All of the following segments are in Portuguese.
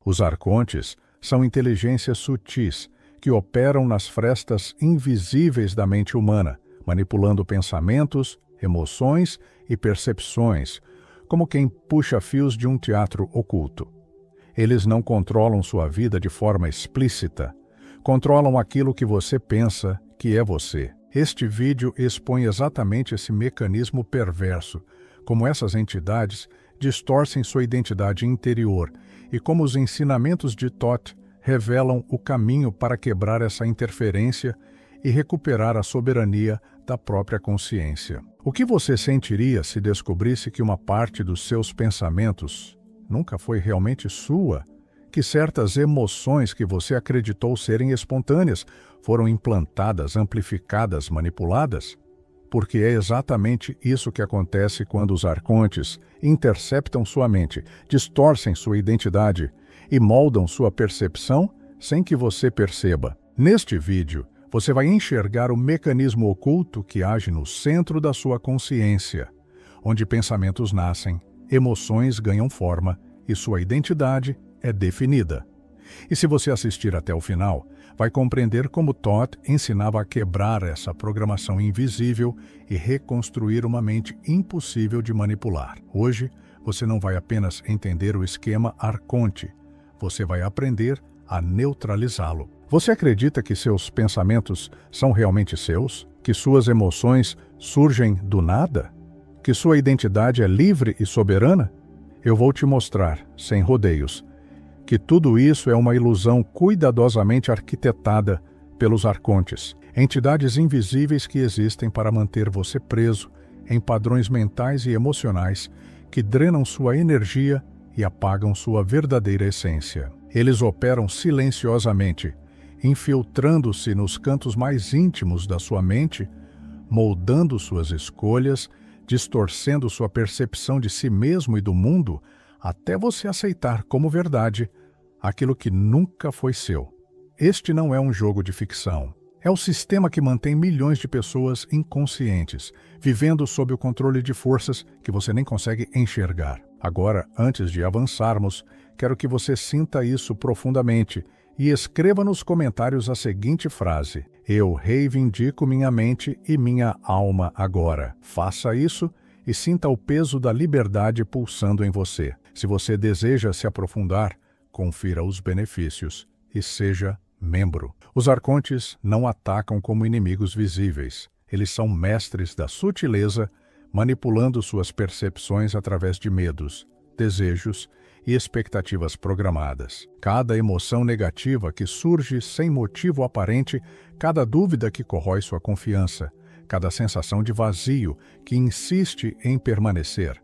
Os arcontes são inteligências sutis que operam nas frestas invisíveis da mente humana, manipulando pensamentos, emoções e percepções, como quem puxa fios de um teatro oculto. Eles não controlam sua vida de forma explícita, controlam aquilo que você pensa que é você. Este vídeo expõe exatamente esse mecanismo perverso, como essas entidades distorcem sua identidade interior e como os ensinamentos de Thoth revelam o caminho para quebrar essa interferência e recuperar a soberania da própria consciência. O que você sentiria se descobrisse que uma parte dos seus pensamentos nunca foi realmente sua? Que certas emoções que você acreditou serem espontâneas foram implantadas, amplificadas, manipuladas? Porque é exatamente isso que acontece quando os arcontes interceptam sua mente, distorcem sua identidade e moldam sua percepção sem que você perceba. Neste vídeo, você vai enxergar o mecanismo oculto que age no centro da sua consciência, onde pensamentos nascem, emoções ganham forma e sua identidade é definida. E se você assistir até o final, vai compreender como Thoth ensinava a quebrar essa programação invisível e reconstruir uma mente impossível de manipular. Hoje, você não vai apenas entender o esquema arconte, você vai aprender a neutralizá-lo. Você acredita que seus pensamentos são realmente seus? Que suas emoções surgem do nada? Que sua identidade é livre e soberana? Eu vou te mostrar, sem rodeios, que tudo isso é uma ilusão cuidadosamente arquitetada pelos arcontes, entidades invisíveis que existem para manter você preso em padrões mentais e emocionais que drenam sua energia e apagam sua verdadeira essência. Eles operam silenciosamente, infiltrando-se nos cantos mais íntimos da sua mente, moldando suas escolhas, distorcendo sua percepção de si mesmo e do mundo, até você aceitar como verdade aquilo que nunca foi seu. Este não é um jogo de ficção. É o sistema que mantém milhões de pessoas inconscientes, vivendo sob o controle de forças que você nem consegue enxergar. Agora, antes de avançarmos, quero que você sinta isso profundamente e escreva nos comentários a seguinte frase: eu reivindico minha mente e minha alma agora. Faça isso e sinta o peso da liberdade pulsando em você. Se você deseja se aprofundar, confira os benefícios e seja membro. Os arcontes não atacam como inimigos visíveis. Eles são mestres da sutileza, manipulando suas percepções através de medos, desejos e expectativas programadas. Cada emoção negativa que surge sem motivo aparente, cada dúvida que corrói sua confiança, cada sensação de vazio que insiste em permanecer,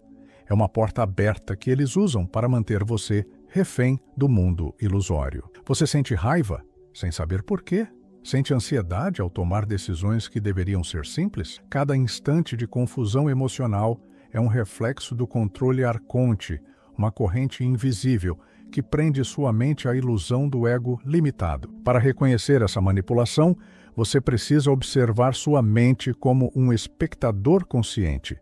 é uma porta aberta que eles usam para manter você refém do mundo ilusório. Você sente raiva sem saber por quê? Sente ansiedade ao tomar decisões que deveriam ser simples? Cada instante de confusão emocional é um reflexo do controle arconte, uma corrente invisível que prende sua mente à ilusão do ego limitado. Para reconhecer essa manipulação, você precisa observar sua mente como um espectador consciente.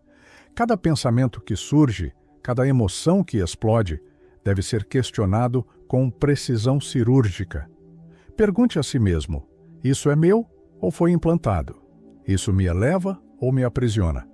Cada pensamento que surge, cada emoção que explode, deve ser questionado com precisão cirúrgica. Pergunte a si mesmo: isso é meu ou foi implantado? Isso me eleva ou me aprisiona?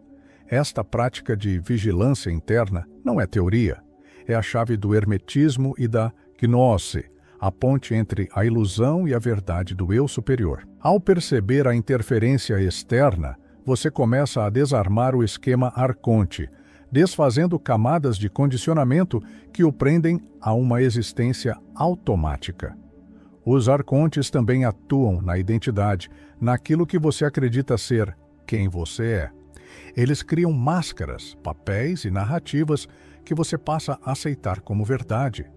Esta prática de vigilância interna não é teoria. É a chave do hermetismo e da gnose, a ponte entre a ilusão e a verdade do eu superior. Ao perceber a interferência externa, você começa a desarmar o esquema arconte, desfazendo camadas de condicionamento que o prendem a uma existência automática. Os arcontes também atuam na identidade, naquilo que você acredita ser quem você é. Eles criam máscaras, papéis e narrativas que você passa a aceitar como verdade.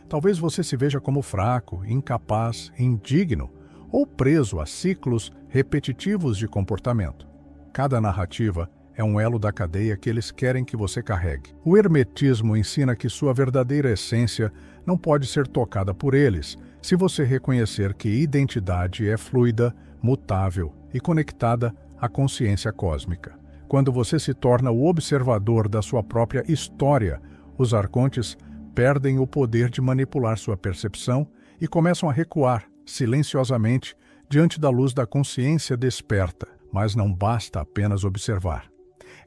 Talvez você se veja como fraco, incapaz, indigno ou preso a ciclos repetitivos de comportamento. Cada narrativa é um elo da cadeia que eles querem que você carregue. O hermetismo ensina que sua verdadeira essência não pode ser tocada por eles, se você reconhecer que identidade é fluida, mutável e conectada à consciência cósmica. Quando você se torna o observador da sua própria história, os arcontes perdem o poder de manipular sua percepção e começam a recuar, silenciosamente, diante da luz da consciência desperta. Mas não basta apenas observar.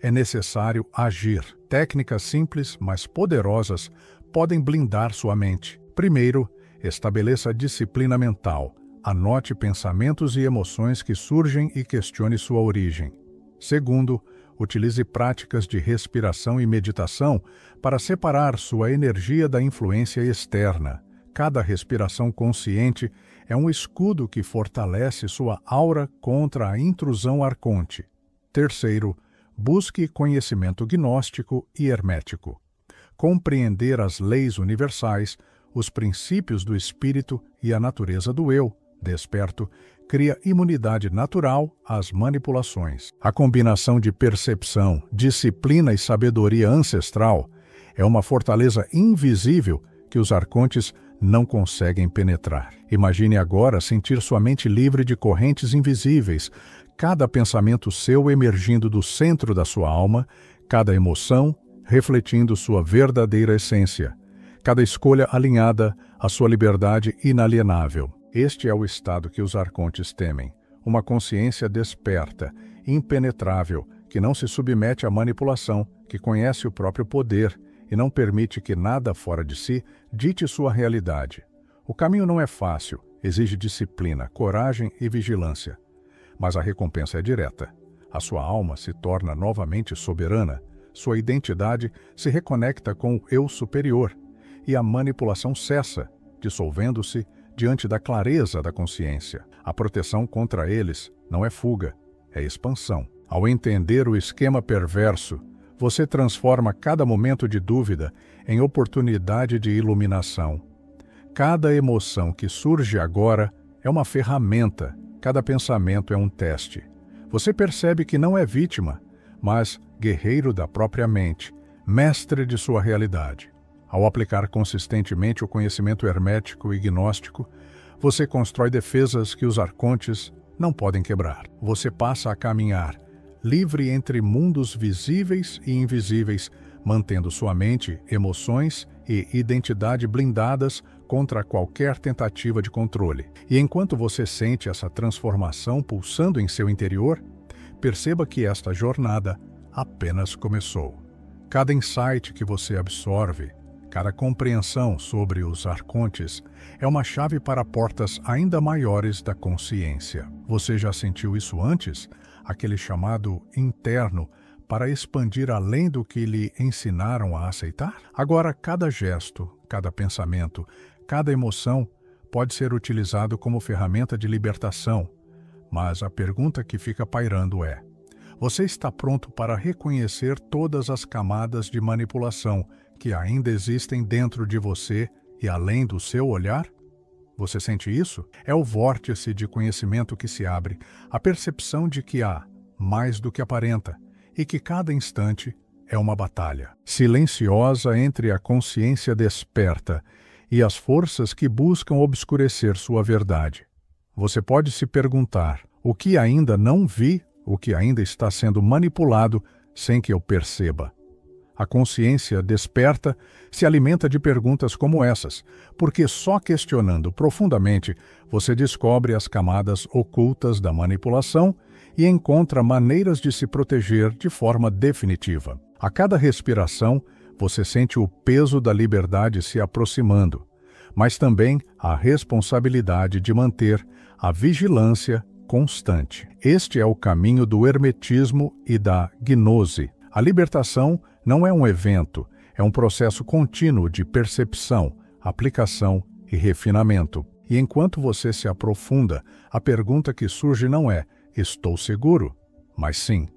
É necessário agir. Técnicas simples, mas poderosas, podem blindar sua mente. Primeiro, estabeleça disciplina mental. Anote pensamentos e emoções que surgem e questione sua origem. Segundo, utilize práticas de respiração e meditação para separar sua energia da influência externa. Cada respiração consciente é um escudo que fortalece sua aura contra a intrusão arconte. Terceiro, busque conhecimento gnóstico e hermético. Compreender as leis universais, os princípios do espírito e a natureza do eu, desperto, cria imunidade natural às manipulações. A combinação de percepção, disciplina e sabedoria ancestral é uma fortaleza invisível que os arcontes não conseguem penetrar. Imagine agora sentir sua mente livre de correntes invisíveis, cada pensamento seu emergindo do centro da sua alma, cada emoção refletindo sua verdadeira essência, cada escolha alinhada à sua liberdade inalienável. Este é o estado que os arcontes temem, uma consciência desperta, impenetrável, que não se submete à manipulação, que conhece o próprio poder e não permite que nada fora de si dite sua realidade. O caminho não é fácil, exige disciplina, coragem e vigilância. Mas a recompensa é direta. A sua alma se torna novamente soberana, sua identidade se reconecta com o eu superior, e a manipulação cessa, dissolvendo-se diante da clareza da consciência. A proteção contra eles não é fuga, é expansão. Ao entender o esquema perverso, você transforma cada momento de dúvida em oportunidade de iluminação. Cada emoção que surge agora é uma ferramenta, cada pensamento é um teste. Você percebe que não é vítima, mas guerreiro da própria mente, mestre de sua realidade. Ao aplicar consistentemente o conhecimento hermético e gnóstico, você constrói defesas que os arcontes não podem quebrar. Você passa a caminhar, livre entre mundos visíveis e invisíveis, mantendo sua mente, emoções e identidade blindadas contra qualquer tentativa de controle. E enquanto você sente essa transformação pulsando em seu interior, perceba que esta jornada apenas começou. Cada insight que você absorve, cada compreensão sobre os arcontes é uma chave para portas ainda maiores da consciência. Você já sentiu isso antes? Aquele chamado interno para expandir além do que lhe ensinaram a aceitar? Agora, cada gesto, cada pensamento, cada emoção pode ser utilizado como ferramenta de libertação, mas a pergunta que fica pairando é: você está pronto para reconhecer todas as camadas de manipulação que ainda existem dentro de você e além do seu olhar? Você sente isso? É o vórtice de conhecimento que se abre, a percepção de que há mais do que aparenta e que cada instante é uma batalha silenciosa entre a consciência desperta e as forças que buscam obscurecer sua verdade. Você pode se perguntar: o que ainda não vi, o que ainda está sendo manipulado sem que eu perceba? A consciência desperta se alimenta de perguntas como essas, porque só questionando profundamente você descobre as camadas ocultas da manipulação e encontra maneiras de se proteger de forma definitiva. A cada respiração, você sente o peso da liberdade se aproximando, mas também a responsabilidade de manter a vigilância constante. Este é o caminho do hermetismo e da gnose. A libertação não é um evento, é um processo contínuo de percepção, aplicação e refinamento. E enquanto você se aprofunda, a pergunta que surge não é: estou seguro? Mas sim,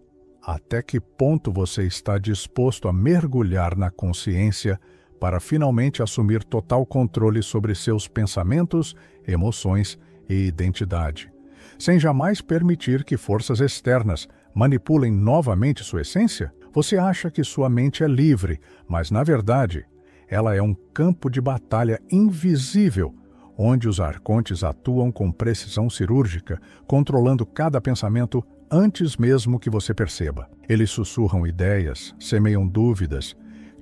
até que ponto você está disposto a mergulhar na consciência para finalmente assumir total controle sobre seus pensamentos, emoções e identidade, sem jamais permitir que forças externas manipulem novamente sua essência? Você acha que sua mente é livre, mas, na verdade, ela é um campo de batalha invisível, onde os arcontes atuam com precisão cirúrgica, controlando cada pensamento antes mesmo que você perceba. Eles sussurram ideias, semeiam dúvidas,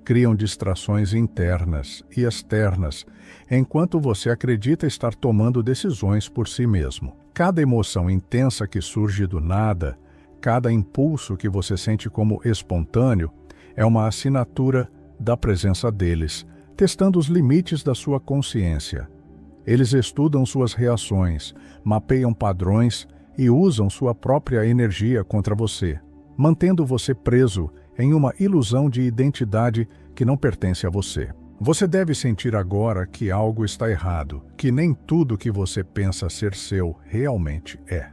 criam distrações internas e externas, enquanto você acredita estar tomando decisões por si mesmo. Cada emoção intensa que surge do nada, cada impulso que você sente como espontâneo, é uma assinatura da presença deles, testando os limites da sua consciência. Eles estudam suas reações, mapeiam padrões e usam sua própria energia contra você, mantendo você preso em uma ilusão de identidade que não pertence a você. Você deve sentir agora que algo está errado, que nem tudo que você pensa ser seu realmente é.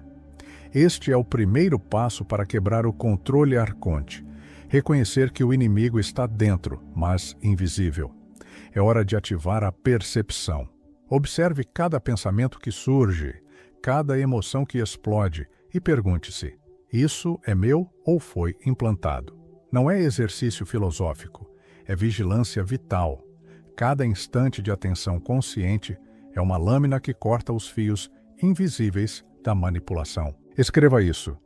Este é o primeiro passo para quebrar o controle arconte. Reconhecer que o inimigo está dentro, mas invisível. É hora de ativar a percepção. Observe cada pensamento que surge, cada emoção que explode e pergunte-se: isso é meu ou foi implantado? Não é exercício filosófico, é vigilância vital. Cada instante de atenção consciente é uma lâmina que corta os fios invisíveis da manipulação. Escreva isso.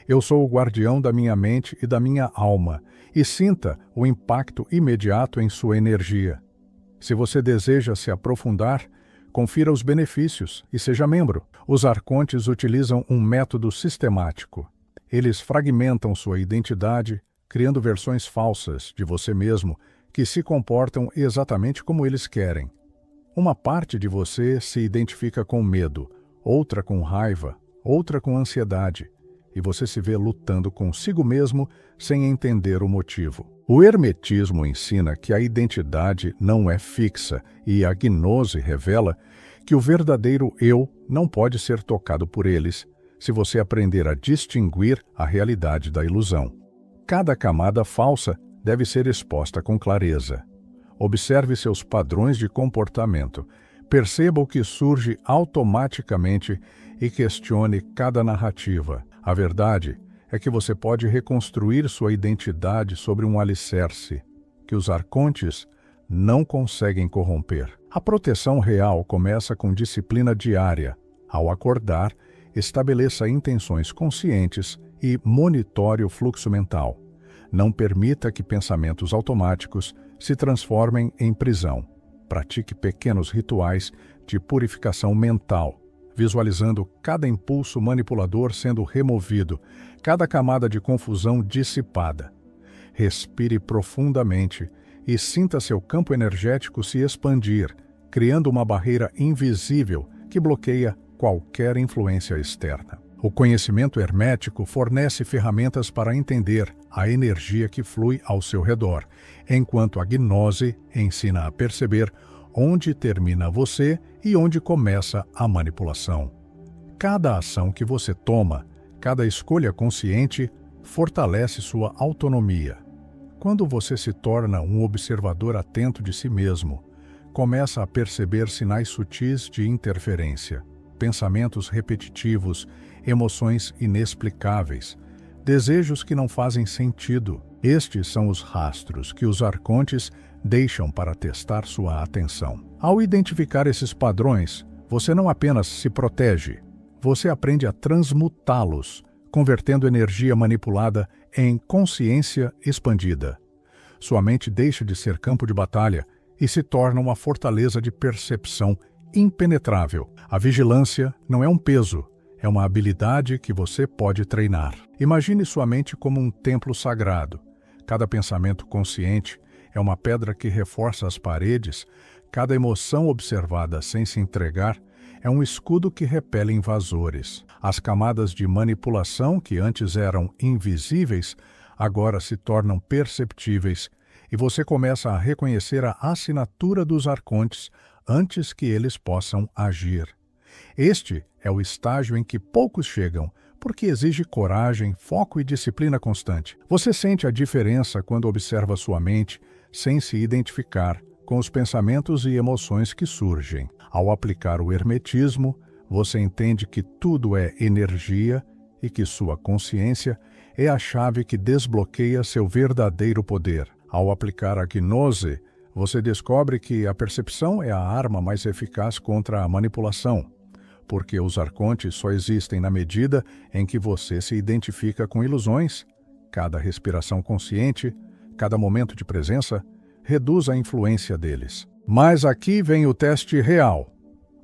Eu sou o guardião da minha mente e da minha alma, e sinta o impacto imediato em sua energia. Se você deseja se aprofundar, confira os benefícios e seja membro. Os arcontes utilizam um método sistemático. Eles fragmentam sua identidade, criando versões falsas de você mesmo que se comportam exatamente como eles querem. Uma parte de você se identifica com medo, outra com raiva, outra com ansiedade, e você se vê lutando consigo mesmo sem entender o motivo. O hermetismo ensina que a identidade não é fixa e a gnose revela que o verdadeiro eu não pode ser tocado por eles se você aprender a distinguir a realidade da ilusão. Cada camada falsa deve ser exposta com clareza. Observe seus padrões de comportamento, perceba o que surge automaticamente e questione cada narrativa. A verdade é que você pode reconstruir sua identidade sobre um alicerce que os arcontes não conseguem corromper. A proteção real começa com disciplina diária. Ao acordar, estabeleça intenções conscientes e monitore o fluxo mental. Não permita que pensamentos automáticos se transformem em prisão. Pratique pequenos rituais de purificação mental, visualizando cada impulso manipulador sendo removido, cada camada de confusão dissipada. Respire profundamente e sinta seu campo energético se expandir, criando uma barreira invisível que bloqueia qualquer influência externa. O conhecimento hermético fornece ferramentas para entender a energia que flui ao seu redor, enquanto a gnose ensina a perceber onde termina você e onde começa a manipulação. Cada ação que você toma, cada escolha consciente, fortalece sua autonomia. Quando você se torna um observador atento de si mesmo, começa a perceber sinais sutis de interferência, pensamentos repetitivos, emoções inexplicáveis, desejos que não fazem sentido. Estes são os rastros que os arcontes deixam para testar sua atenção. Ao identificar esses padrões, você não apenas se protege, você aprende a transmutá-los, convertendo energia manipulada em consciência expandida. Sua mente deixa de ser campo de batalha e se torna uma fortaleza de percepção impenetrável. A vigilância não é um peso, é uma habilidade que você pode treinar. Imagine sua mente como um templo sagrado. Cada pensamento consciente é uma pedra que reforça as paredes, cada emoção observada sem se entregar é um escudo que repele invasores. As camadas de manipulação que antes eram invisíveis agora se tornam perceptíveis e você começa a reconhecer a assinatura dos arcontes antes que eles possam agir. Este é o estágio em que poucos chegam, porque exige coragem, foco e disciplina constante. Você sente a diferença quando observa sua mente sem se identificar com os pensamentos e emoções que surgem. Ao aplicar o hermetismo, você entende que tudo é energia e que sua consciência é a chave que desbloqueia seu verdadeiro poder. Ao aplicar a gnose, você descobre que a percepção é a arma mais eficaz contra a manipulação, porque os arcontes só existem na medida em que você se identifica com ilusões. Cada respiração consciente, cada momento de presença, reduz a influência deles. Mas aqui vem o teste real.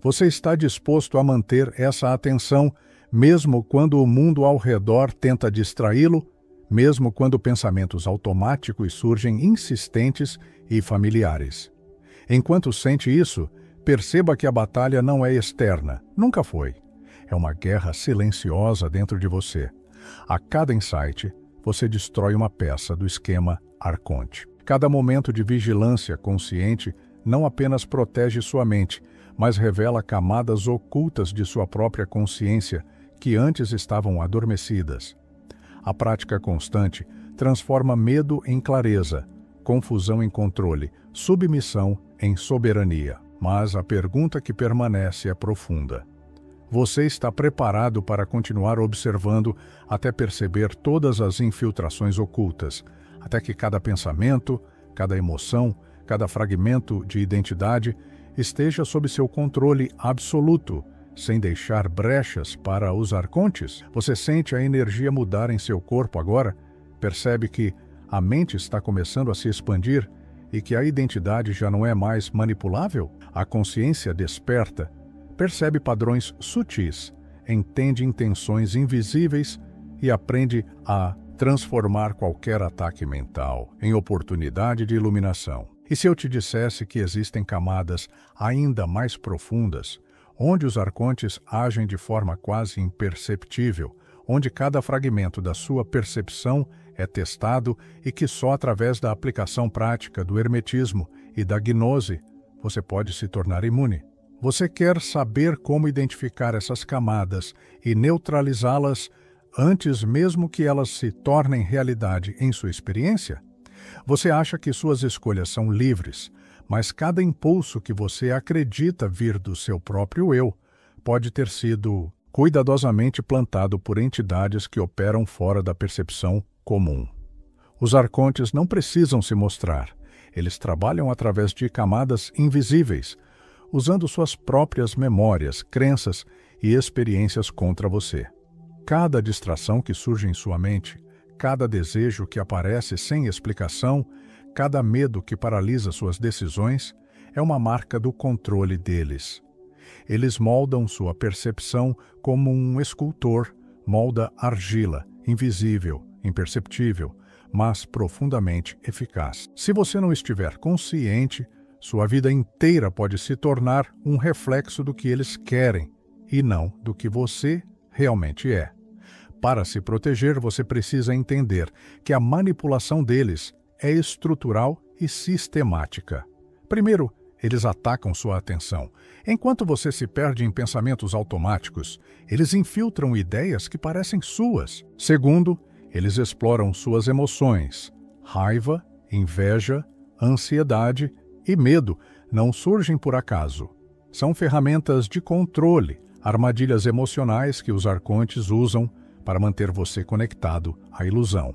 Você está disposto a manter essa atenção, mesmo quando o mundo ao redor tenta distraí-lo, mesmo quando pensamentos automáticos surgem insistentes e familiares? Enquanto sente isso, perceba que a batalha não é externa, nunca foi. É uma guerra silenciosa dentro de você. A cada insight, você destrói uma peça do esquema Arconte. Cada momento de vigilância consciente não apenas protege sua mente, mas revela camadas ocultas de sua própria consciência que antes estavam adormecidas. A prática constante transforma medo em clareza, confusão em controle, submissão em soberania. Mas a pergunta que permanece é profunda. Você está preparado para continuar observando até perceber todas as infiltrações ocultas, até que cada pensamento, cada emoção, cada fragmento de identidade esteja sob seu controle absoluto, sem deixar brechas para os arcontes? Você sente a energia mudar em seu corpo agora? Percebe que a mente está começando a se expandir e que a identidade já não é mais manipulável? A consciência desperta, percebe padrões sutis, entende intenções invisíveis e aprende a transformar qualquer ataque mental em oportunidade de iluminação. E se eu te dissesse que existem camadas ainda mais profundas, onde os arcontes agem de forma quase imperceptível, onde cada fragmento da sua percepção é testado e que só através da aplicação prática do hermetismo e da gnose você pode se tornar imune? Você quer saber como identificar essas camadas e neutralizá-las antes mesmo que elas se tornem realidade em sua experiência? Você acha que suas escolhas são livres, mas cada impulso que você acredita vir do seu próprio eu pode ter sido cuidadosamente plantado por entidades que operam fora da percepção comum. Os arcontes não precisam se mostrar. Eles trabalham através de camadas invisíveis, usando suas próprias memórias, crenças e experiências contra você. Cada distração que surge em sua mente, cada desejo que aparece sem explicação, cada medo que paralisa suas decisões, é uma marca do controle deles. Eles moldam sua percepção como um escultor molda argila, invisível, imperceptível, mas profundamente eficaz. Se você não estiver consciente, sua vida inteira pode se tornar um reflexo do que eles querem e não do que você realmente é. Para se proteger, você precisa entender que a manipulação deles é estrutural e sistemática. Primeiro, eles atacam sua atenção. Enquanto você se perde em pensamentos automáticos, eles infiltram ideias que parecem suas. Segundo, eles exploram suas emoções. Raiva, inveja, ansiedade e medo não surgem por acaso. São ferramentas de controle, armadilhas emocionais que os arcontes usam para manter você conectado à ilusão.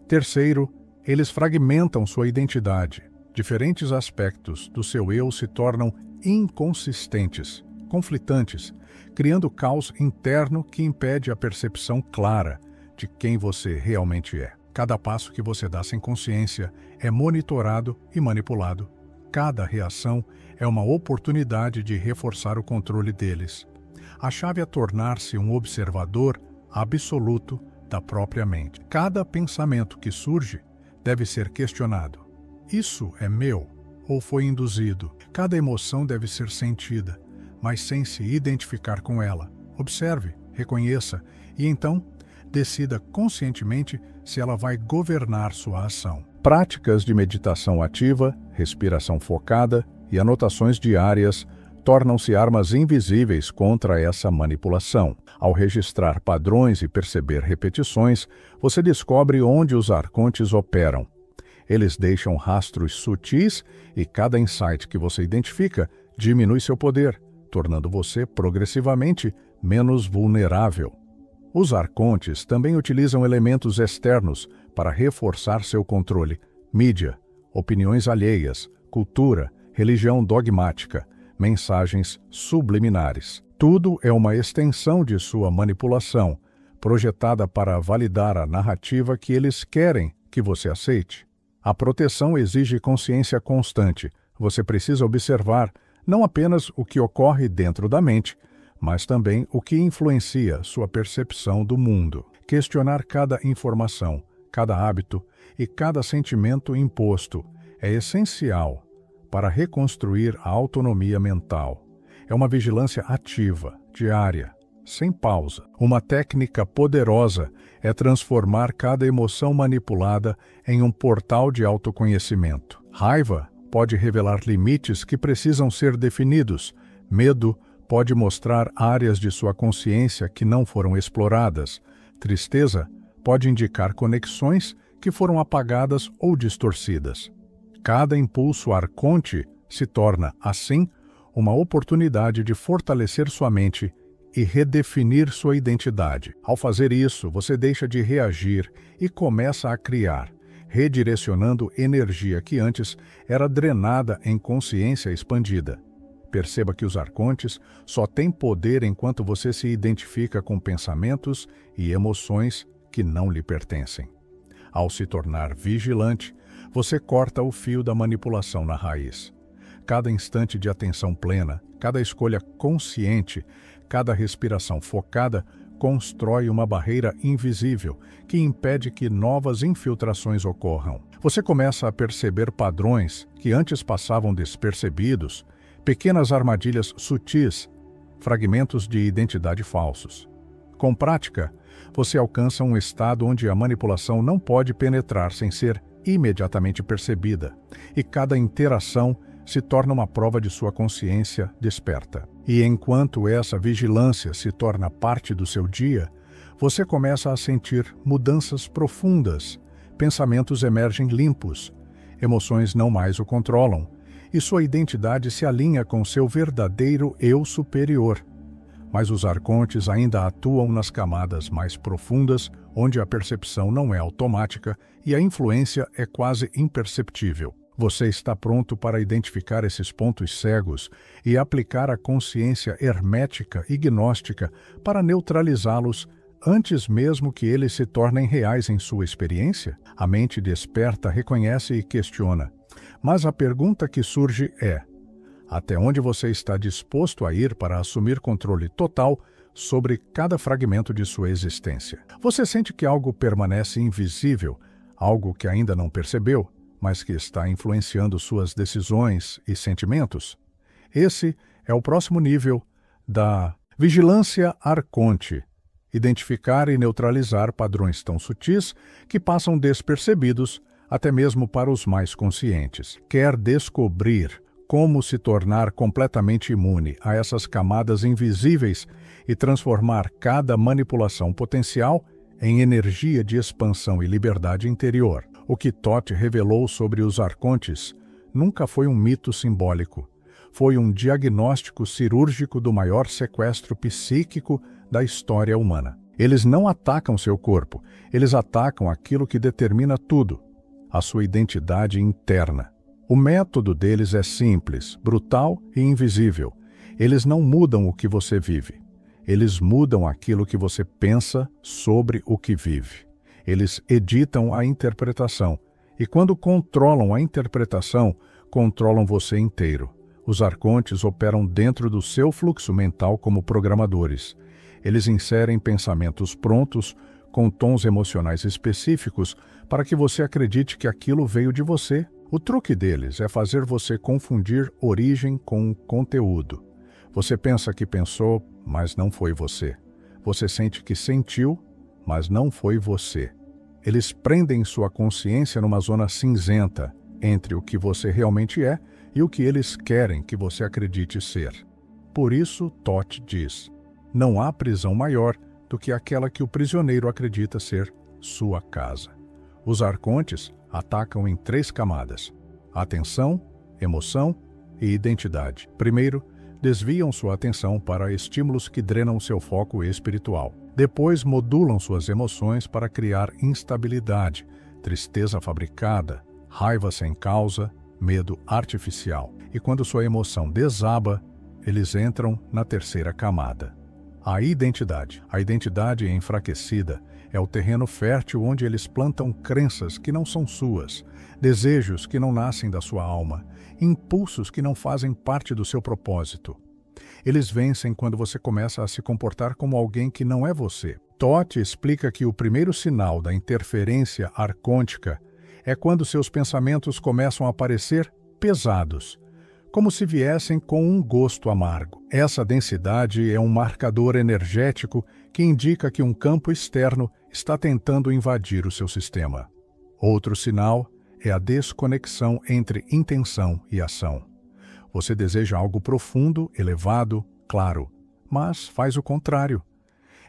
Terceiro, eles fragmentam sua identidade. Diferentes aspectos do seu eu se tornam inconsistentes, conflitantes, criando caos interno que impede a percepção clara de quem você realmente é. Cada passo que você dá sem consciência é monitorado e manipulado. Cada reação é uma oportunidade de reforçar o controle deles. A chave é tornar-se um observador absoluto da própria mente. Cada pensamento que surge deve ser questionado. Isso é meu ou foi induzido? Cada emoção deve ser sentida, mas sem se identificar com ela. Observe, reconheça e então decida conscientemente se ela vai governar sua ação. Práticas de meditação ativa, respiração focada e anotações diárias tornam-se armas invisíveis contra essa manipulação. Ao registrar padrões e perceber repetições, você descobre onde os arcontes operam. Eles deixam rastros sutis e cada insight que você identifica diminui seu poder, tornando você progressivamente menos vulnerável. Os arcontes também utilizam elementos externos para reforçar seu controle: mídia, opiniões alheias, cultura, religião dogmática, mensagens subliminares. Tudo é uma extensão de sua manipulação, projetada para validar a narrativa que eles querem que você aceite. A proteção exige consciência constante. Você precisa observar não apenas o que ocorre dentro da mente, mas também o que influencia sua percepção do mundo. Questionar cada informação, cada hábito e cada sentimento imposto é essencial para reconstruir a autonomia mental. É uma vigilância ativa, diária, sem pausa. Uma técnica poderosa é transformar cada emoção manipulada em um portal de autoconhecimento. Raiva pode revelar limites que precisam ser definidos. Medo pode mostrar áreas de sua consciência que não foram exploradas. Tristeza pode indicar conexões que foram apagadas ou distorcidas. Cada impulso arconte se torna, assim, uma oportunidade de fortalecer sua mente e redefinir sua identidade. Ao fazer isso, você deixa de reagir e começa a criar, redirecionando energia que antes era drenada em consciência expandida. Perceba que os arcontes só têm poder enquanto você se identifica com pensamentos e emoções que não lhe pertencem. Ao se tornar vigilante, você corta o fio da manipulação na raiz. Cada instante de atenção plena, cada escolha consciente, cada respiração focada constrói uma barreira invisível que impede que novas infiltrações ocorram. Você começa a perceber padrões que antes passavam despercebidos, pequenas armadilhas sutis, fragmentos de identidade falsos. Com prática, você alcança um estado onde a manipulação não pode penetrar sem ser imediatamente percebida, e cada interação se torna uma prova de sua consciência desperta. E enquanto essa vigilância se torna parte do seu dia, você começa a sentir mudanças profundas, pensamentos emergem limpos, emoções não mais o controlam, e sua identidade se alinha com seu verdadeiro eu superior. Mas os arcontes ainda atuam nas camadas mais profundas, onde a percepção não é automática e a influência é quase imperceptível. Você está pronto para identificar esses pontos cegos e aplicar a consciência hermética e gnóstica para neutralizá-los antes mesmo que eles se tornem reais em sua experiência? A mente desperta reconhece e questiona. Mas a pergunta que surge é: até onde você está disposto a ir para assumir controle total sobre cada fragmento de sua existência? Você sente que algo permanece invisível, algo que ainda não percebeu, mas que está influenciando suas decisões e sentimentos? Esse é o próximo nível da vigilância arconte. Identificar e neutralizar padrões tão sutis que passam despercebidos até mesmo para os mais conscientes. Quer descobrir como se tornar completamente imune a essas camadas invisíveis e transformar cada manipulação potencial em energia de expansão e liberdade interior. O que Thoth revelou sobre os arcontes nunca foi um mito simbólico. Foi um diagnóstico cirúrgico do maior sequestro psíquico da história humana. Eles não atacam seu corpo, eles atacam aquilo que determina tudo, a sua identidade interna. O método deles é simples, brutal e invisível. Eles não mudam o que você vive. Eles mudam aquilo que você pensa sobre o que vive. Eles editam a interpretação. E quando controlam a interpretação, controlam você inteiro. Os arcontes operam dentro do seu fluxo mental como programadores. Eles inserem pensamentos prontos, com tons emocionais específicos, para que você acredite que aquilo veio de você. O truque deles é fazer você confundir origem com conteúdo. Você pensa que pensou, mas não foi você. Você sente que sentiu, mas não foi você. Eles prendem sua consciência numa zona cinzenta entre o que você realmente é e o que eles querem que você acredite ser. Por isso, Thoth diz: não há prisão maior do que aquela que o prisioneiro acredita ser sua casa. Os arcontes atacam em 3 camadas: atenção, emoção e identidade. Primeiro, desviam sua atenção para estímulos que drenam seu foco espiritual. Depois, modulam suas emoções para criar instabilidade, tristeza fabricada, raiva sem causa, medo artificial. E quando sua emoção desaba, eles entram na 3ª camada: a identidade. A identidade enfraquecida É o terreno fértil onde eles plantam crenças que não são suas, desejos que não nascem da sua alma, impulsos que não fazem parte do seu propósito. Eles vencem quando você começa a se comportar como alguém que não é você. Toth explica que o primeiro sinal da interferência arcôntica é quando seus pensamentos começam a parecer pesados, como se viessem com um gosto amargo. Essa densidade é um marcador energético que indica que um campo externo está tentando invadir o seu sistema. Outro sinal é a desconexão entre intenção e ação. Você deseja algo profundo, elevado, claro, mas faz o contrário.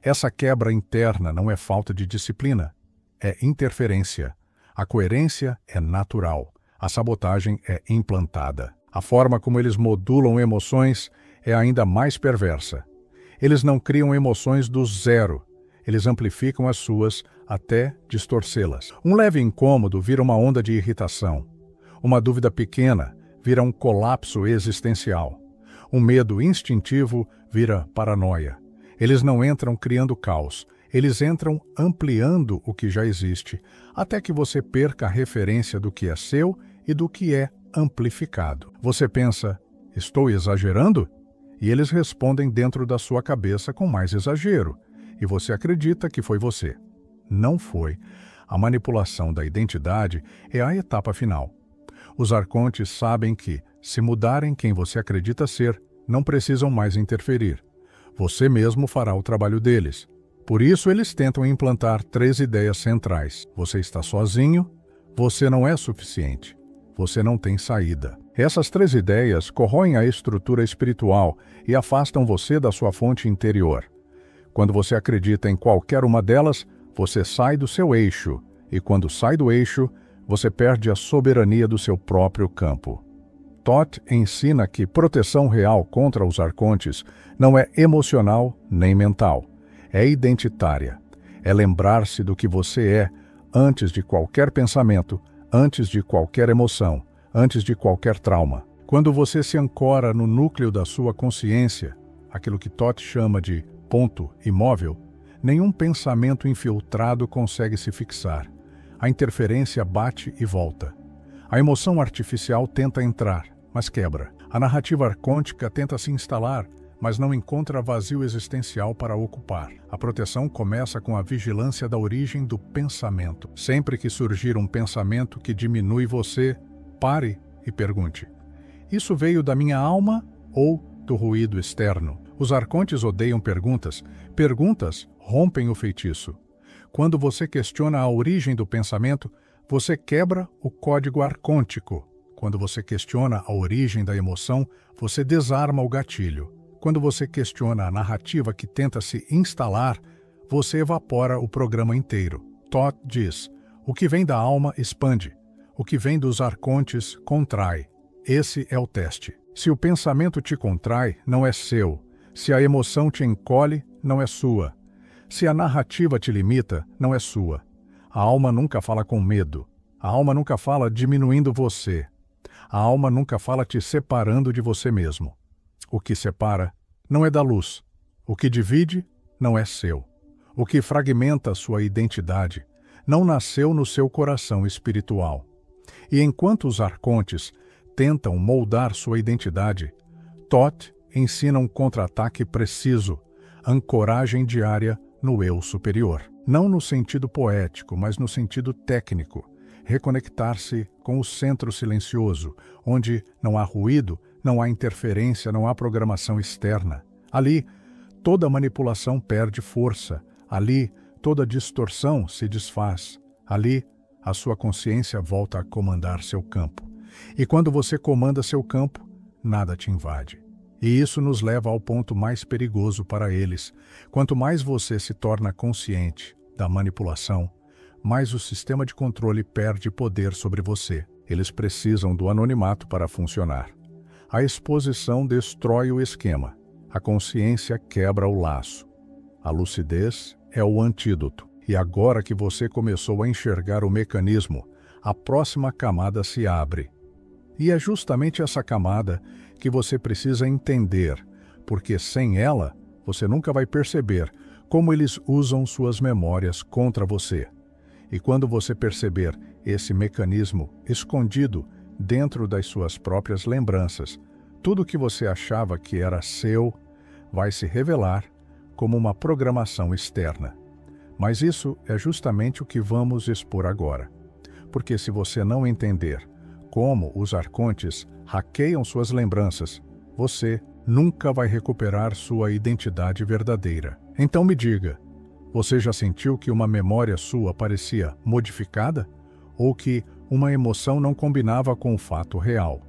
Essa quebra interna não é falta de disciplina, é interferência. A coerência é natural, a sabotagem é implantada. A forma como eles modulam emoções é ainda mais perversa. Eles não criam emoções do zero, eles amplificam as suas até distorcê-las. Um leve incômodo vira uma onda de irritação. Uma dúvida pequena vira um colapso existencial. Um medo instintivo vira paranoia. Eles não entram criando caos, eles entram ampliando o que já existe, até que você perca a referência do que é seu e do que é amplificado. Você pensa, estou exagerando? E eles respondem dentro da sua cabeça com mais exagero, e você acredita que foi você. Não foi. A manipulação da identidade é a etapa final. Os arcontes sabem que, se mudarem quem você acredita ser, não precisam mais interferir. Você mesmo fará o trabalho deles. Por isso, eles tentam implantar 3 ideias centrais. Você está sozinho, você não é suficiente, você não tem saída. Essas 3 ideias corroem a estrutura espiritual e afastam você da sua fonte interior. Quando você acredita em qualquer uma delas, você sai do seu eixo, e quando sai do eixo, você perde a soberania do seu próprio campo. Toth ensina que proteção real contra os arcontes não é emocional nem mental, é identitária. É lembrar-se do que você é antes de qualquer pensamento, antes de qualquer emoção, antes de qualquer trauma. Quando você se ancora no núcleo da sua consciência, aquilo que Toth chama de ponto imóvel, nenhum pensamento infiltrado consegue se fixar. A interferência bate e volta. A emoção artificial tenta entrar, mas quebra. A narrativa arcôntica tenta se instalar, mas não encontra vazio existencial para ocupar. A proteção começa com a vigilância da origem do pensamento. Sempre que surgir um pensamento que diminui você, pare e pergunte: isso veio da minha alma ou do ruído externo? Os arcontes odeiam perguntas. Perguntas rompem o feitiço. Quando você questiona a origem do pensamento, você quebra o código arcôntico. Quando você questiona a origem da emoção, você desarma o gatilho. Quando você questiona a narrativa que tenta se instalar, você evapora o programa inteiro. Toth diz: o que vem da alma expande. O que vem dos arcontes contrai. Esse é o teste. Se o pensamento te contrai, não é seu. Se a emoção te encolhe, não é sua. Se a narrativa te limita, não é sua. A alma nunca fala com medo. A alma nunca fala diminuindo você. A alma nunca fala te separando de você mesmo. O que separa não é da luz. O que divide não é seu. O que fragmenta sua identidade não nasceu no seu coração espiritual. E enquanto os arcontes tentam moldar sua identidade, Toth ensina um contra-ataque preciso, ancoragem diária no eu superior. Não no sentido poético, mas no sentido técnico. Reconectar-se com o centro silencioso, onde não há ruído, não há interferência, não há programação externa. Ali, toda manipulação perde força. Ali, toda distorção se desfaz. Ali, a sua consciência volta a comandar seu campo. E quando você comanda seu campo, nada te invade. E isso nos leva ao ponto mais perigoso para eles. Quanto mais você se torna consciente da manipulação, mais o sistema de controle perde poder sobre você. Eles precisam do anonimato para funcionar. A exposição destrói o esquema. A consciência quebra o laço. A lucidez é o antídoto. E agora que você começou a enxergar o mecanismo, a próxima camada se abre. E é justamente essa camada que você precisa entender, porque sem ela, você nunca vai perceber como eles usam suas memórias contra você. E quando você perceber esse mecanismo escondido dentro das suas próprias lembranças, tudo o que você achava que era seu vai se revelar como uma programação externa. Mas isso é justamente o que vamos expor agora. Porque se você não entender como os arcontes hackeiam suas lembranças, você nunca vai recuperar sua identidade verdadeira. Então me diga, você já sentiu que uma memória sua parecia modificada? Ou que uma emoção não combinava com o fato real?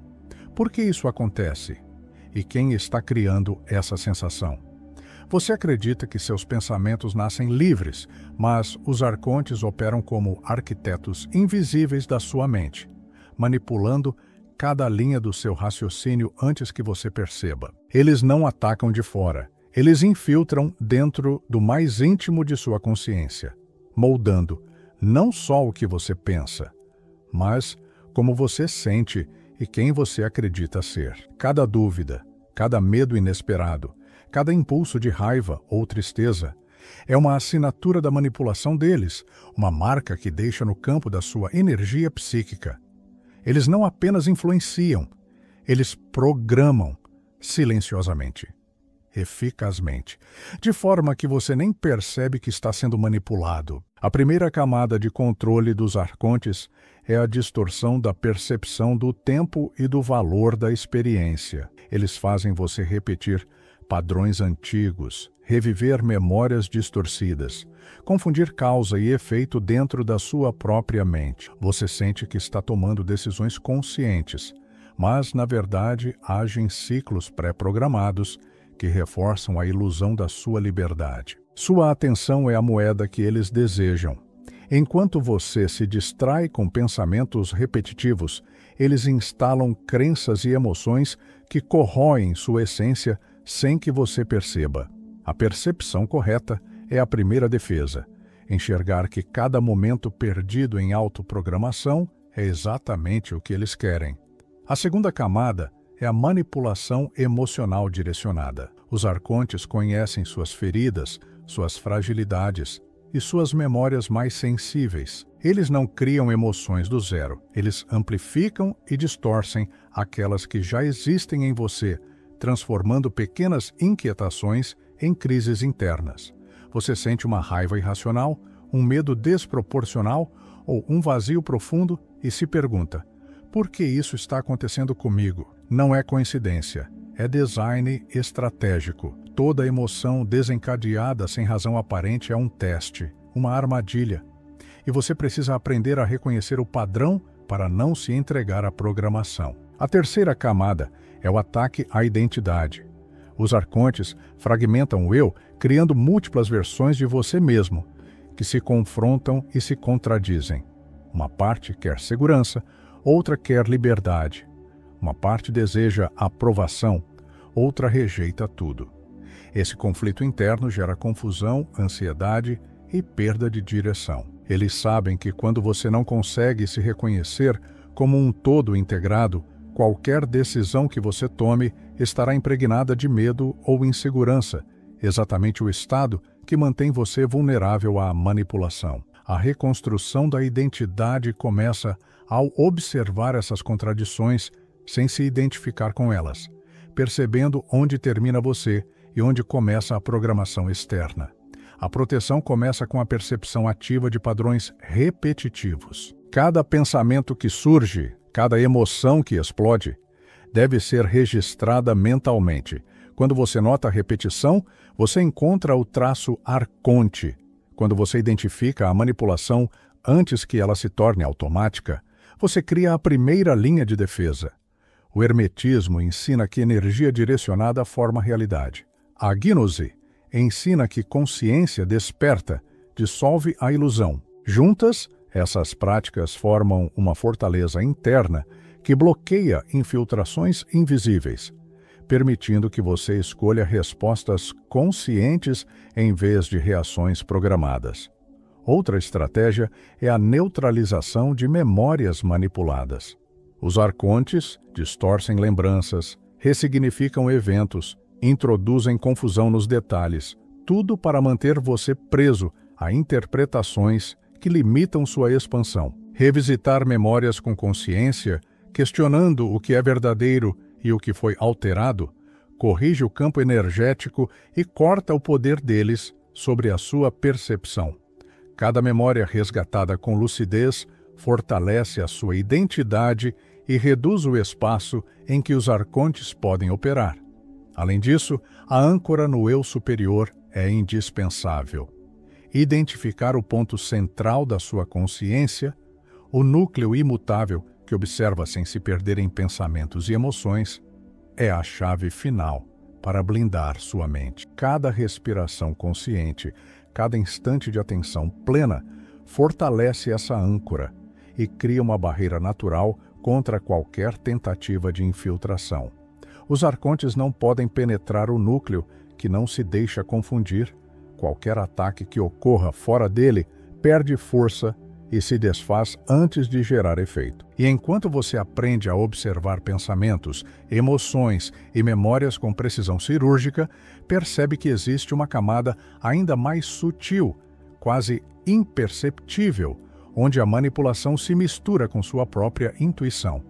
Por que isso acontece? E quem está criando essa sensação? Você acredita que seus pensamentos nascem livres, mas os arcontes operam como arquitetos invisíveis da sua mente, manipulando cada linha do seu raciocínio antes que você perceba. Eles não atacam de fora, eles infiltram dentro do mais íntimo de sua consciência, moldando não só o que você pensa, mas como você sente e quem você acredita ser. Cada dúvida, cada medo inesperado, cada impulso de raiva ou tristeza é uma assinatura da manipulação deles, uma marca que deixa no campo da sua energia psíquica. Eles não apenas influenciam, eles programam silenciosamente, eficazmente, de forma que você nem percebe que está sendo manipulado. A primeira camada de controle dos arcontes é a distorção da percepção do tempo e do valor da experiência. Eles fazem você repetir padrões antigos, reviver memórias distorcidas, confundir causa e efeito dentro da sua própria mente. Você sente que está tomando decisões conscientes, mas, na verdade, age em ciclos pré-programados que reforçam a ilusão da sua liberdade. Sua atenção é a moeda que eles desejam. Enquanto você se distrai com pensamentos repetitivos, eles instalam crenças e emoções que corroem sua essência sem que você perceba. A percepção correta é a primeira defesa. Enxergar que cada momento perdido em autoprogramação é exatamente o que eles querem. A segunda camada é a manipulação emocional direcionada. Os arcontes conhecem suas feridas, suas fragilidades e suas memórias mais sensíveis. Eles não criam emoções do zero. Eles amplificam e distorcem aquelas que já existem em você, transformando pequenas inquietações em crises internas. Você sente uma raiva irracional, um medo desproporcional ou um vazio profundo e se pergunta: por que isso está acontecendo comigo? Não é coincidência, é design estratégico. Toda emoção desencadeada sem razão aparente é um teste, uma armadilha. E você precisa aprender a reconhecer o padrão para não se entregar à programação. A terceira camada é o ataque à identidade. Os arcontes fragmentam o eu, criando múltiplas versões de você mesmo, que se confrontam e se contradizem. Uma parte quer segurança, outra quer liberdade. Uma parte deseja aprovação, outra rejeita tudo. Esse conflito interno gera confusão, ansiedade e perda de direção. Eles sabem que quando você não consegue se reconhecer como um todo integrado, qualquer decisão que você tome estará impregnada de medo ou insegurança, exatamente o estado que mantém você vulnerável à manipulação. A reconstrução da identidade começa ao observar essas contradições sem se identificar com elas, percebendo onde termina você e onde começa a programação externa. A proteção começa com a percepção ativa de padrões repetitivos. Cada pensamento que surge, cada emoção que explode, deve ser registrada mentalmente. Quando você nota a repetição, você encontra o traço arconte. Quando você identifica a manipulação antes que ela se torne automática, você cria a primeira linha de defesa. O hermetismo ensina que energia direcionada forma realidade. A gnose ensina que consciência desperta, dissolve a ilusão. Juntas, essas práticas formam uma fortaleza interna que bloqueia infiltrações invisíveis, permitindo que você escolha respostas conscientes em vez de reações programadas. Outra estratégia é a neutralização de memórias manipuladas. Os arcontes distorcem lembranças, ressignificam eventos, introduzem confusão nos detalhes, tudo para manter você preso a interpretações que limitam sua expansão. Revisitar memórias com consciência, questionando o que é verdadeiro e o que foi alterado, corrige o campo energético e corta o poder deles sobre a sua percepção. Cada memória resgatada com lucidez fortalece a sua identidade e reduz o espaço em que os arcontes podem operar. Além disso, a âncora no eu superior é indispensável. Identificar o ponto central da sua consciência, o núcleo imutável que observa sem se perder em pensamentos e emoções, é a chave final para blindar sua mente. Cada respiração consciente, cada instante de atenção plena, fortalece essa âncora e cria uma barreira natural contra qualquer tentativa de infiltração. Os arcontes não podem penetrar o núcleo, que não se deixa confundir. Qualquer ataque que ocorra fora dele perde força e se desfaz antes de gerar efeito. E enquanto você aprende a observar pensamentos, emoções e memórias com precisão cirúrgica, percebe que existe uma camada ainda mais sutil, quase imperceptível, onde a manipulação se mistura com sua própria intuição.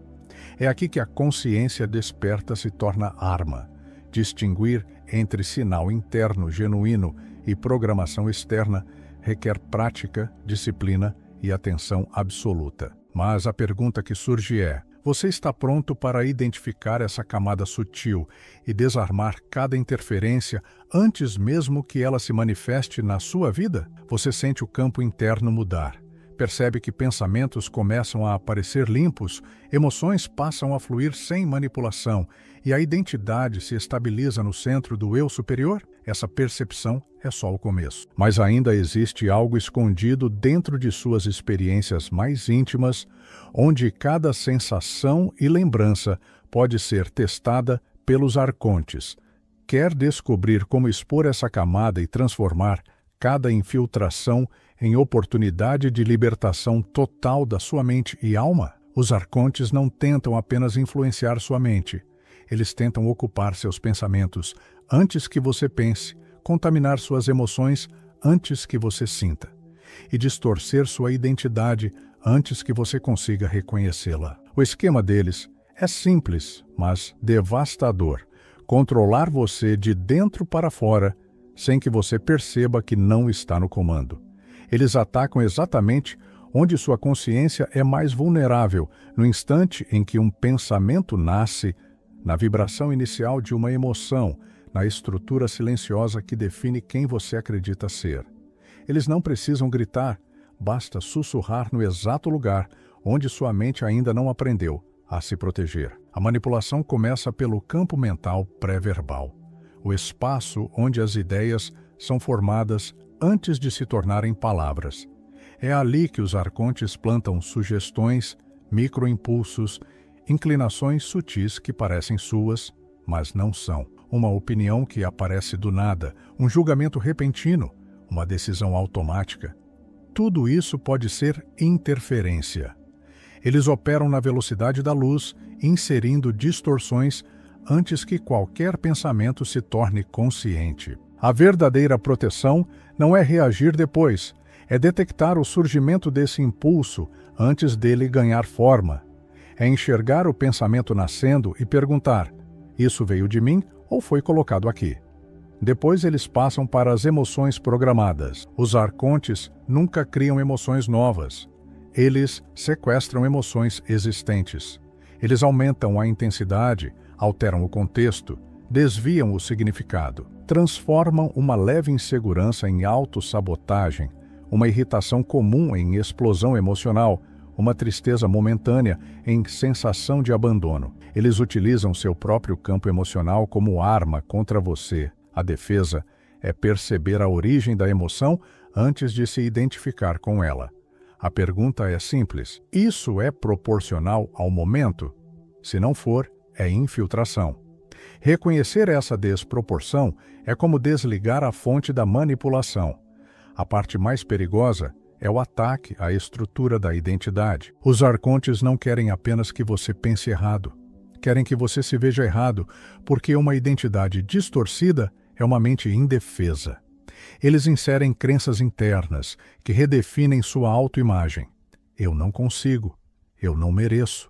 É aqui que a consciência desperta se torna arma. Distinguir entre sinal interno genuíno e programação externa requer prática, disciplina e atenção absoluta. Mas a pergunta que surge é: você está pronto para identificar essa camada sutil e desarmar cada interferência antes mesmo que ela se manifeste na sua vida? Você sente o campo interno mudar. Percebe que pensamentos começam a aparecer limpos, emoções passam a fluir sem manipulação e a identidade se estabiliza no centro do eu superior? Essa percepção é só o começo. Mas ainda existe algo escondido dentro de suas experiências mais íntimas, onde cada sensação e lembrança pode ser testada pelos arcontes. Quer descobrir como expor essa camada e transformar cada infiltração em oportunidade de libertação total da sua mente e alma? Os arcontes não tentam apenas influenciar sua mente. Eles tentam ocupar seus pensamentos antes que você pense, contaminar suas emoções antes que você sinta, e distorcer sua identidade antes que você consiga reconhecê-la. O esquema deles é simples, mas devastador. Controlar você de dentro para fora, sem que você perceba que não está no comando. Eles atacam exatamente onde sua consciência é mais vulnerável, no instante em que um pensamento nasce, na vibração inicial de uma emoção, na estrutura silenciosa que define quem você acredita ser. Eles não precisam gritar, basta sussurrar no exato lugar onde sua mente ainda não aprendeu a se proteger. A manipulação começa pelo campo mental pré-verbal, o espaço onde as ideias são formadas antes de se tornarem palavras. É ali que os arcontes plantam sugestões, microimpulsos, inclinações sutis que parecem suas, mas não são. Uma opinião que aparece do nada, um julgamento repentino, uma decisão automática. Tudo isso pode ser interferência. Eles operam na velocidade da luz, inserindo distorções antes que qualquer pensamento se torne consciente. A verdadeira proteção não é reagir depois, é detectar o surgimento desse impulso antes dele ganhar forma. É enxergar o pensamento nascendo e perguntar: isso veio de mim ou foi colocado aqui? Depois eles passam para as emoções programadas. Os arcontes nunca criam emoções novas. Eles sequestram emoções existentes. Eles aumentam a intensidade, alteram o contexto, desviam o significado, transformam uma leve insegurança em autossabotagem, uma irritação comum em explosão emocional, uma tristeza momentânea em sensação de abandono. Eles utilizam seu próprio campo emocional como arma contra você. A defesa é perceber a origem da emoção antes de se identificar com ela. A pergunta é simples: isso é proporcional ao momento? Se não for, é infiltração. Reconhecer essa desproporção é como desligar a fonte da manipulação. A parte mais perigosa é o ataque à estrutura da identidade. Os arcontes não querem apenas que você pense errado. Querem que você se veja errado, porque uma identidade distorcida é uma mente indefesa. Eles inserem crenças internas que redefinem sua autoimagem. Eu não consigo. Eu não mereço.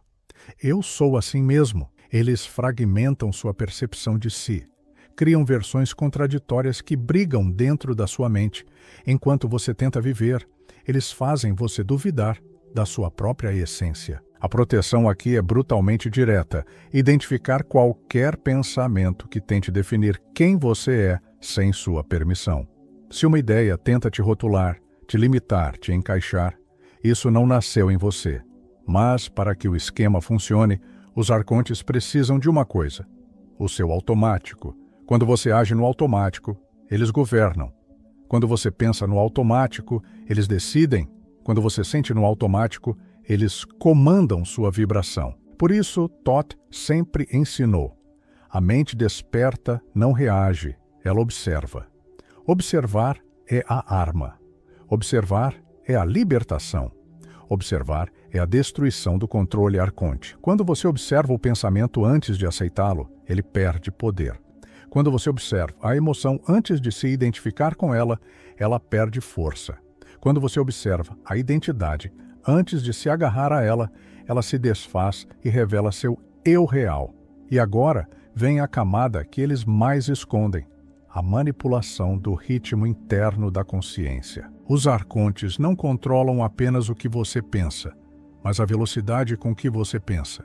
Eu sou assim mesmo. Eles fragmentam sua percepção de si. Criam versões contraditórias que brigam dentro da sua mente. Enquanto você tenta viver, eles fazem você duvidar da sua própria essência. A proteção aqui é brutalmente direta. Identificar qualquer pensamento que tente definir quem você é sem sua permissão. Se uma ideia tenta te rotular, te limitar, te encaixar, isso não nasceu em você. Mas, para que o esquema funcione, os arcontes precisam de uma coisa: o seu automático. Quando você age no automático, eles governam. Quando você pensa no automático, eles decidem. Quando você sente no automático, eles comandam sua vibração. Por isso, Thoth sempre ensinou: a mente desperta não reage, ela observa. Observar é a arma. Observar é a libertação. Observar é a destruição do controle arconte. Quando você observa o pensamento antes de aceitá-lo, ele perde poder. Quando você observa a emoção antes de se identificar com ela, ela perde força. Quando você observa a identidade antes de se agarrar a ela, ela se desfaz e revela seu eu real. E agora vem a camada que eles mais escondem: a manipulação do ritmo interno da consciência. Os arcontes não controlam apenas o que você pensa, mas a velocidade com que você pensa.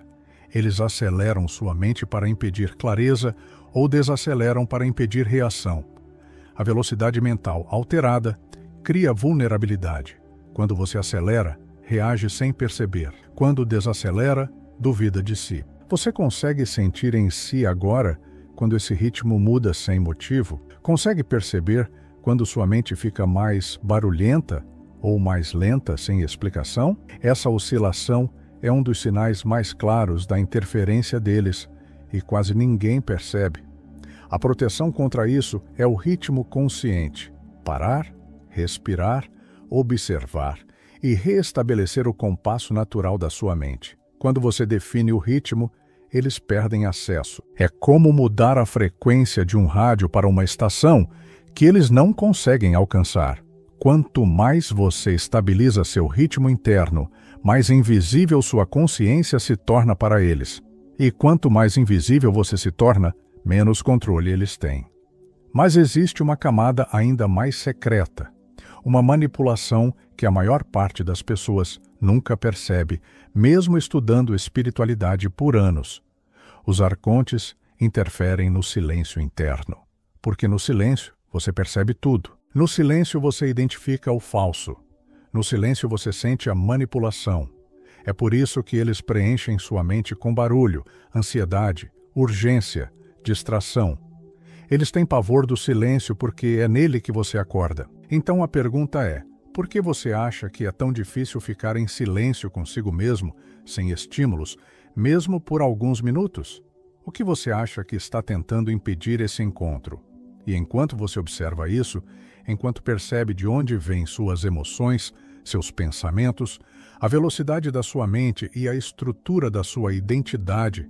Eles aceleram sua mente para impedir clareza ou desaceleram para impedir reação. A velocidade mental alterada cria vulnerabilidade. Quando você acelera, reage sem perceber. Quando desacelera, duvida de si. Você consegue sentir em si agora quando esse ritmo muda sem motivo? Consegue perceber quando sua mente fica mais barulhenta ou mais lenta sem explicação? Essa oscilação é um dos sinais mais claros da interferência deles e quase ninguém percebe. A proteção contra isso é o ritmo consciente: parar, respirar, observar e reestabelecer o compasso natural da sua mente. Quando você define o ritmo, eles perdem acesso. É como mudar a frequência de um rádio para uma estação que eles não conseguem alcançar. Quanto mais você estabiliza seu ritmo interno, mais invisível sua consciência se torna para eles. E quanto mais invisível você se torna, menos controle eles têm. Mas existe uma camada ainda mais secreta, uma manipulação que a maior parte das pessoas nunca percebe, mesmo estudando espiritualidade por anos. Os arcontes interferem no silêncio interno, porque no silêncio você percebe tudo. No silêncio você identifica o falso. No silêncio você sente a manipulação. É por isso que eles preenchem sua mente com barulho, ansiedade, urgência, distração. Eles têm pavor do silêncio porque é nele que você acorda. Então a pergunta é: por que você acha que é tão difícil ficar em silêncio consigo mesmo, sem estímulos, mesmo por alguns minutos? O que você acha que está tentando impedir esse encontro? E enquanto você observa isso, enquanto percebe de onde vêm suas emoções, seus pensamentos, a velocidade da sua mente e a estrutura da sua identidade,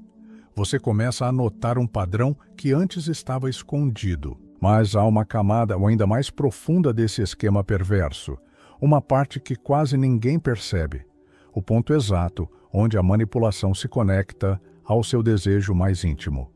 você começa a notar um padrão que antes estava escondido. Mas há uma camada ainda mais profunda desse esquema perverso, uma parte que quase ninguém percebe, o ponto exato onde a manipulação se conecta ao seu desejo mais íntimo.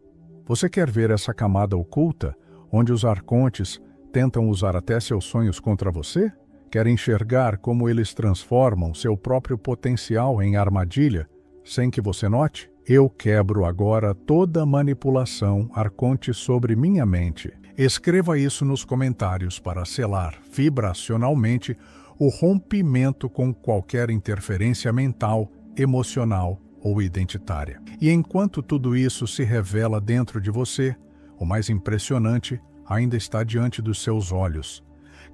Você quer ver essa camada oculta, onde os arcontes tentam usar até seus sonhos contra você? Quer enxergar como eles transformam seu próprio potencial em armadilha, sem que você note? Eu quebro agora toda manipulação arconte sobre minha mente. Escreva isso nos comentários para selar vibracionalmente o rompimento com qualquer interferência mental, emocional ou identitária. E enquanto tudo isso se revela dentro de você, o mais impressionante ainda está diante dos seus olhos.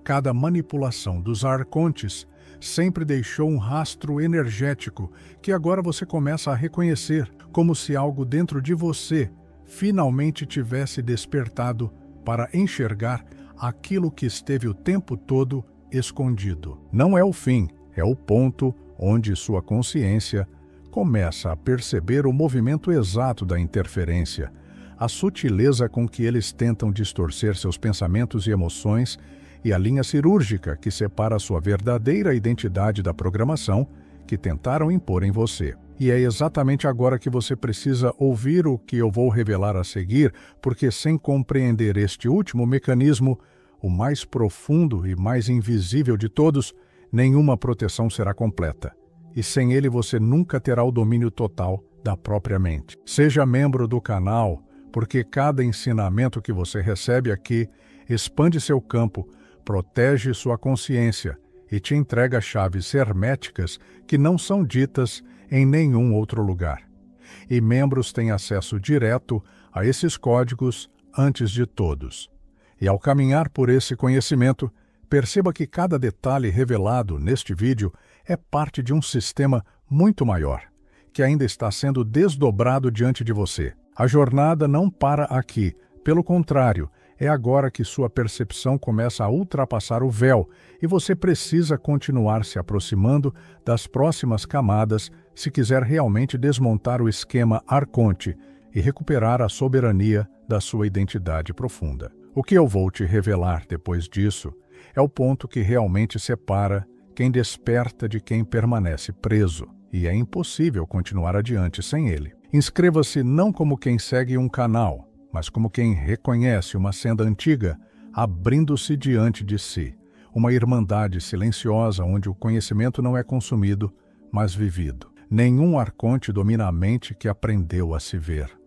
Cada manipulação dos arcontes sempre deixou um rastro energético que agora você começa a reconhecer, como se algo dentro de você finalmente tivesse despertado para enxergar aquilo que esteve o tempo todo escondido. Não é o fim, é o ponto onde sua consciência começa a perceber o movimento exato da interferência, a sutileza com que eles tentam distorcer seus pensamentos e emoções e a linha cirúrgica que separa a sua verdadeira identidade da programação que tentaram impor em você. E é exatamente agora que você precisa ouvir o que eu vou revelar a seguir, porque sem compreender este último mecanismo, o mais profundo e mais invisível de todos, nenhuma proteção será completa. E sem ele você nunca terá o domínio total da própria mente. Seja membro do canal, porque cada ensinamento que você recebe aqui expande seu campo, protege sua consciência e te entrega chaves herméticas que não são ditas em nenhum outro lugar. E membros têm acesso direto a esses códigos antes de todos. E ao caminhar por esse conhecimento, perceba que cada detalhe revelado neste vídeo é parte de um sistema muito maior, que ainda está sendo desdobrado diante de você. A jornada não para aqui, pelo contrário, é agora que sua percepção começa a ultrapassar o véu e você precisa continuar se aproximando das próximas camadas se quiser realmente desmontar o esquema Arconte e recuperar a soberania da sua identidade profunda. O que eu vou te revelar depois disso é o ponto que realmente separa quem desperta de quem permanece preso, e é impossível continuar adiante sem ele. Inscreva-se não como quem segue um canal, mas como quem reconhece uma senda antiga abrindo-se diante de si, uma irmandade silenciosa onde o conhecimento não é consumido, mas vivido. Nenhum arconte domina a mente que aprendeu a se ver.